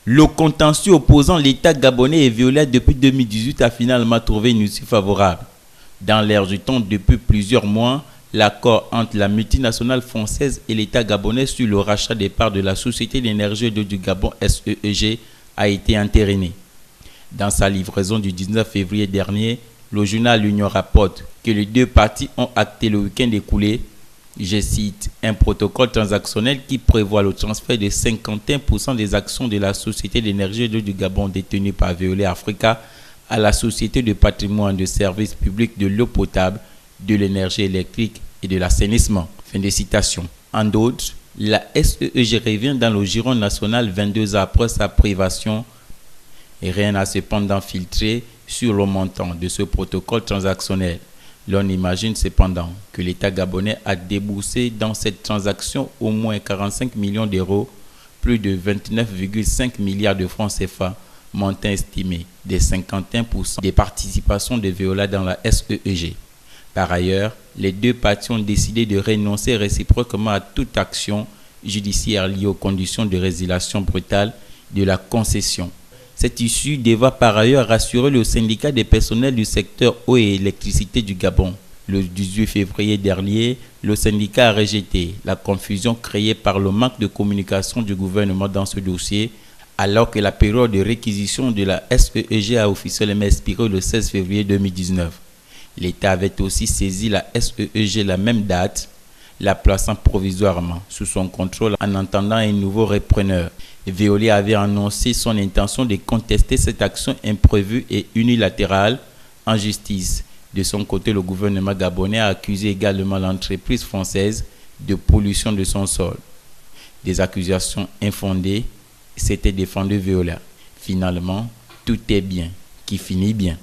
Le contentieux opposant l'État gabonais et Veolia depuis 2018 a finalement trouvé une issue favorable. Dans l'air du temps, depuis plusieurs mois, l'accord entre la multinationale française et l'État gabonais sur le rachat des parts de la Société d'énergie et d'eau du Gabon SEEG a été entériné. Dans sa livraison du 19 février dernier, le journal L'Union rapporte que les deux parties ont acté le week-end écoulé, je cite, un protocole transactionnel qui prévoit le transfert de 51% des actions de la Société d'énergie et d'eau du Gabon détenue par Veolia Africa à la Société de patrimoine de services publics de l'eau potable, de l'énergie électrique et de l'assainissement. Fin de citation. En d'autres, la SEEG revient dans le giron national 22 ans après sa privation et rien n'a cependant filtré sur le montant de ce protocole transactionnel. L'on imagine cependant que l'État gabonais a déboursé dans cette transaction au moins 45 millions d'euros, plus de 29,5 milliards de francs CFA, montant estimé des 51% des participations de Veolia dans la SEEG. Par ailleurs, les deux parties ont décidé de renoncer réciproquement à toute action judiciaire liée aux conditions de résiliation brutale de la concession. Cette issue devra par ailleurs rassurer le syndicat des personnels du secteur eau et électricité du Gabon. Le 18 février dernier, le syndicat a rejeté la confusion créée par le manque de communication du gouvernement dans ce dossier, alors que la période de réquisition de la SEEG a officiellement expiré le 16 février 2019. L'État avait aussi saisi la SEEG la même date, la plaçant provisoirement sous son contrôle en attendant un nouveau repreneur. Veolia avait annoncé son intention de contester cette action imprévue et unilatérale en justice. De son côté, le gouvernement gabonais a accusé également l'entreprise française de pollution de son sol. Des accusations infondées s'étaient défendues Veolia. Finalement, tout est bien qui finit bien.